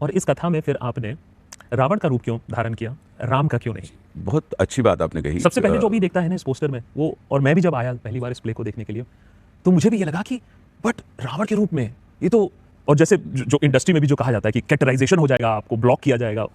और इस कथा में फिर आपने रावण का रूप क्यों धारण किया, राम का क्यों नहीं? बहुत अच्छी बात आपने कही। सबसे पहले जो भी देखता है ना इस पोस्टर में वो, और मैं भी जब आया पहली बार इस प्ले को देखने के लिए, तो मुझे भी ये लगा कि बट रावण के रूप में ये तो, और जैसे जो इंडस्ट्री में भी जो कहा जाता है कि कैरेक्टराइजेशन हो जाएगा, आपको ब्लॉक किया जाएगा।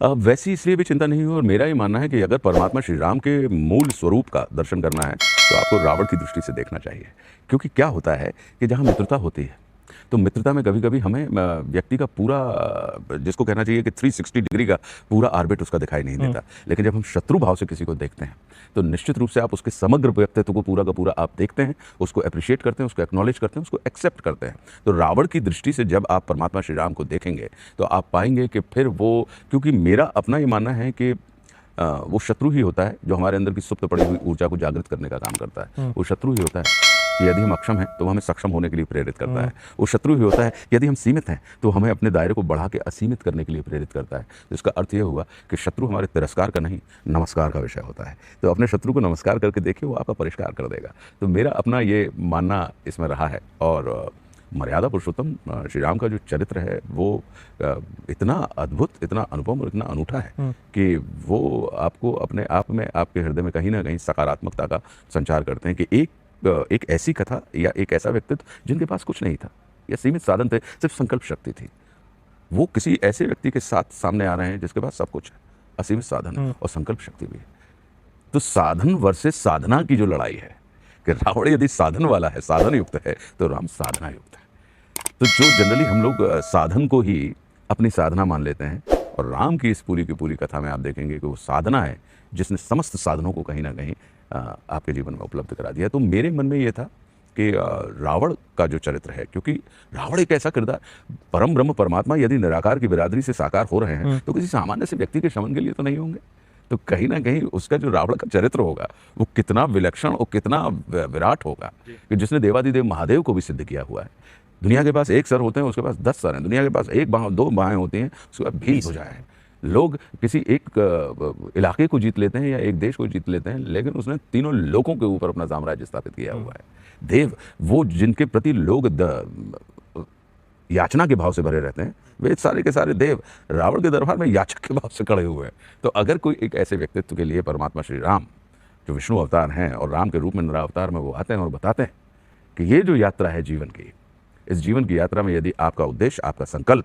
वैसी इसलिए भी चिंता नहीं हुई, और मेरा ये मानना है कि अगर परमात्मा श्री राम के मूल स्वरूप का दर्शन करना है तो आपको रावण की दृष्टि से देखना चाहिए। क्योंकि क्या होता है कि जहाँ मित्रता होती है तो मित्रता में कभी कभी हमें व्यक्ति का पूरा जिसको कहना चाहिए कि 360 डिग्री का पूरा ऑर्बिट उसका दिखाई नहीं देता। लेकिन जब हम शत्रु भाव से किसी को देखते हैं तो निश्चित रूप से आप उसके समग्र व्यक्तित्व को पूरा का पूरा आप देखते हैं, उसको अप्रिशिएट करते हैं, उसको एक्नॉलेज करते हैं, उसको एक्सेप्ट करते हैं। तो रावण की दृष्टि से जब आप परमात्मा श्री राम को देखेंगे तो आप पाएंगे कि फिर वो, क्योंकि मेरा अपना ये मानना है कि वो शत्रु ही होता है जो हमारे अंदर की सुप्त पड़ी हुई ऊर्जा को जागृत करने का काम करता है। वो शत्रु ही होता है कि यदि हम अक्षम हैं तो वो हमें सक्षम होने के लिए प्रेरित करता है। वो शत्रु ही होता है यदि हम सीमित हैं तो हमें अपने दायरे को बढ़ा के असीमित करने के लिए प्रेरित करता है। तो इसका अर्थ ये हुआ कि शत्रु हमारे तिरस्कार का नहीं, नमस्कार का विषय होता है। तो अपने शत्रु को नमस्कार करके देखिए, वो आपका परिष्कार कर देगा। तो मेरा अपना ये मानना इसमें रहा है। और मर्यादा पुरुषोत्तम श्री राम का जो चरित्र है वो इतना अद्भुत, इतना अनुपम और इतना अनूठा है कि वो आपको अपने आप में, आपके हृदय में कहीं ना कहीं सकारात्मकता का संचार करते हैं कि एक ऐसी कथा या एक ऐसा व्यक्तित्व जिनके पास कुछ नहीं था या सीमित साधन थे, सिर्फ संकल्प शक्ति थी, वो किसी ऐसे व्यक्ति के साथ सामने आ रहे हैं जिसके पास सब कुछ है, असीमित साधन है और संकल्प शक्ति भी है। तो साधन वर्सेस साधना की जो लड़ाई है कि रावण यदि साधन वाला है, साधन युक्त है, तो राम साधना युक्त है। तो जो जनरली हम लोग साधन को ही अपनी साधना मान लेते हैं, और राम की इस पूरी की पूरी कथा में आप देखेंगे कि वो साधना है जिसने समस्त साधनों को कहीं ना कहीं आपके जीवन में उपलब्ध करा दिया। तो मेरे मन में ये था कि रावण का जो चरित्र है, क्योंकि रावण एक ऐसा किरदार, परम ब्रह्म परमात्मा यदि निराकार की बिरादरी से साकार हो रहे हैं तो किसी सामान्य से व्यक्ति के शमन के लिए तो नहीं होंगे। तो कहीं ना कहीं उसका जो रावण का चरित्र होगा वो कितना विलक्षण और कितना विराट होगा कि जिसने देवादिदेव महादेव को भी सिद्ध किया हुआ है। दुनिया के पास एक सर होते हैं, उसके पास 10 सर हैं। दुनिया के पास एक बाह, 2 बाहें होती हैं, उसके पास 20 हो जाए हैं। लोग किसी एक इलाके को जीत लेते हैं या एक देश को जीत लेते हैं, लेकिन उसने तीनों लोगों के ऊपर अपना साम्राज्य स्थापित किया हुआ है। देव, वो जिनके प्रति लोग याचना के भाव से भरे रहते हैं, वे सारे के सारे देव रावण के दरबार में याचक के भाव से खड़े हुए हैं। तो अगर कोई एक ऐसे व्यक्तित्व के लिए परमात्मा श्री राम जो विष्णु अवतार हैं और राम के रूप में नरावतार में वो आते हैं और बताते हैं कि ये जो यात्रा है जीवन की, इस जीवन की यात्रा में यदि आपका उद्देश्य, आपका संकल्प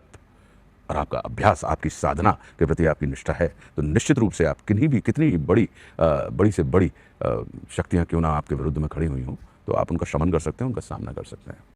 और आपका अभ्यास, आपकी साधना के प्रति आपकी निष्ठा है, तो निश्चित रूप से आप कितनी ही बड़ी से बड़ी शक्तियाँ क्यों ना आपके विरुद्ध में खड़ी हुई हों, तो आप उनका शमन कर सकते हैं, उनका सामना कर सकते हैं।